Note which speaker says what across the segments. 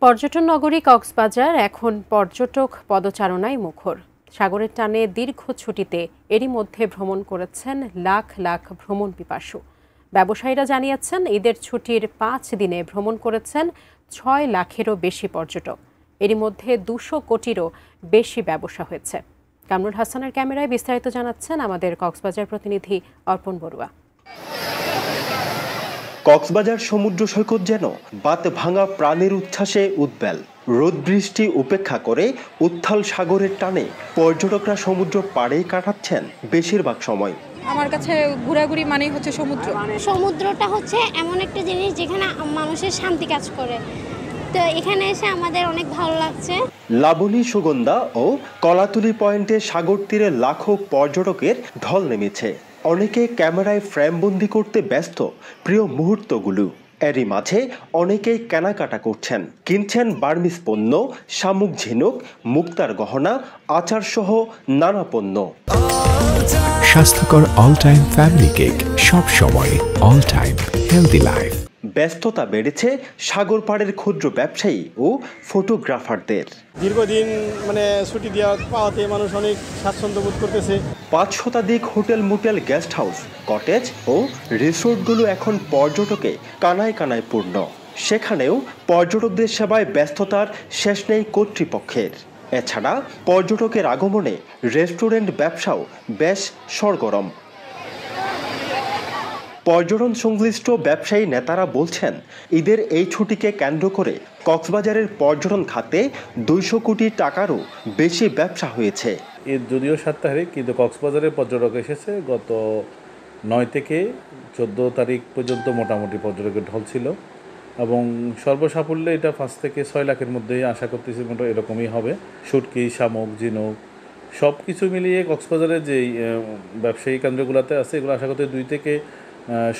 Speaker 1: পর্যটন নগরী কক্সবাজার এখন পর্যটক পদচারণায় মুখর। সাগরের টানে দীর্ঘ ছুটিতে এরই মধ্যে ভ্রমণ করেছেন লাখ লাখ ভ্রমণ পিপাসু। ব্যবসায়ীরা জানিয়েছেন ঈদের ছুটির 5 দিনে ভ্রমণ করেছেন 6 লাখেরও বেশি পর্যটক। এরই মধ্যে 200 কোটিরও বেশি ব্যবসা হয়েছে। কামরুল হাসানের ক্যামেরায় বিস্তারিত জানাচ্ছেন আমাদের কক্সবাজার প্রতিনিধি অর্পণ বড়ুয়া।
Speaker 2: কক্সবাজার সমুদ্র সৈকত যেন বাত ভাঙা প্রাণের উচ্ছ্বাসে উদ্বেল। রোদ বৃষ্টি উপেক্ষা করে উত্তাল সাগরের টানে পর্যটকরা সমুদ্র পাড়েই কাটাচ্ছেন বেশিরভাগ সময়।
Speaker 3: আমার কাছে ঘোরাঘুরি মানেই হচ্ছে সমুদ্র।
Speaker 4: সমুদ্রটা হচ্ছে এমন একটা জিনিস যেখানে মানুষের শান্তি কাজ করে, তো এখানে এসে আমাদের অনেক ভালো লাগছে।
Speaker 2: লাবণী, সুগন্ধা ও কলাতুলি পয়েন্টে সাগর তীরে লাখো পর্যটকের ঢল নেমেছে। অনেকে ক্যামেরায় ফ্রেমবন্দি করতে ব্যস্ত প্রিয় মুহূর্তগুলো। এরই মাঝে অনেকেই কেনাকাটা করছেন, কিনছেন বার্মিজ পণ্য, শামুক, ঝিনুক, মুক্তার গহনা, আচার সহ নানা পণ্য।
Speaker 5: স্বাস্থ্যকর অল টাইম ফ্যামিলি কেক, সব সময় অল টাইম হেলদি লাইফ।
Speaker 2: ব্যস্ততা বেড়েছে সাগর পাড়ের ক্ষুদ্র ব্যবসায়ী ও ফটোগ্রাফারদের।
Speaker 6: দীর্ঘদিন ছুটি পাওয়াতে মানুষ অনেক স্বাচ্ছন্দ্য বোধ করতেছে।
Speaker 2: 5 শতাধিক hotel, motel, guest house, cottage ও রিসোর্টগুলো এখন পর্যটকে কানায় কানায় পূর্ণ। সেখানেও পর্যটকদের সেবায় ব্যস্ততার শেষ নেই কর্তৃপক্ষের। এছাড়া পর্যটকের আগমনে রেস্টুরেন্ট ব্যবসাও বেশ সরগরম। পর্যটন সংশ্লিষ্ট ব্যবসায়ী নেতারা বলছেন, ঈদের এই ছুটিকে কেন্দ্র করে কক্সবাজারের পর্যটন খাতে 200 কোটি টাকারও বেশি ব্যবসা হয়েছে।
Speaker 7: ঈদ যদিও 7 তারিখ, কিন্তু কক্সবাজারে পর্যটক এসেছে গত 9 থেকে 14 তারিখ পর্যন্ত মোটামুটি পর্যটকের ঢল ছিল এবং সর্বসাফল্যে এটা 5 থেকে 6 লাখের মধ্যেই আশা করতেছি মোটামুটি এরকমই হবে। শুটকি, শামুক, ঝিনুক সব কিছু মিলিয়ে কক্সবাজারের যেই ব্যবসায়ী কেন্দ্রগুলোতে আছে এগুলো আশা করতে 2 থেকে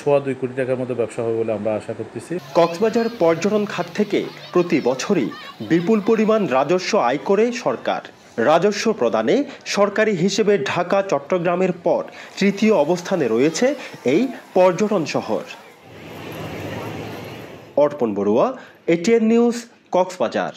Speaker 7: 2.25 কোটি টাকার মতো ব্যবসা হবে বলে আমরা আশা করতেছি।
Speaker 2: কক্সবাজার পর্যটন খাত থেকে প্রতি বছরই বিপুল পরিমাণ রাজস্ব আয় করে সরকার। রাজস্ব প্রদানে সরকারি হিসেবে ঢাকা, চট্টগ্রামের পর তৃতীয় অবস্থানে রয়েছে এই পর্যটন শহর। অর্পণ বড়ুয়া, এটিএন নিউজ, কক্সবাজার।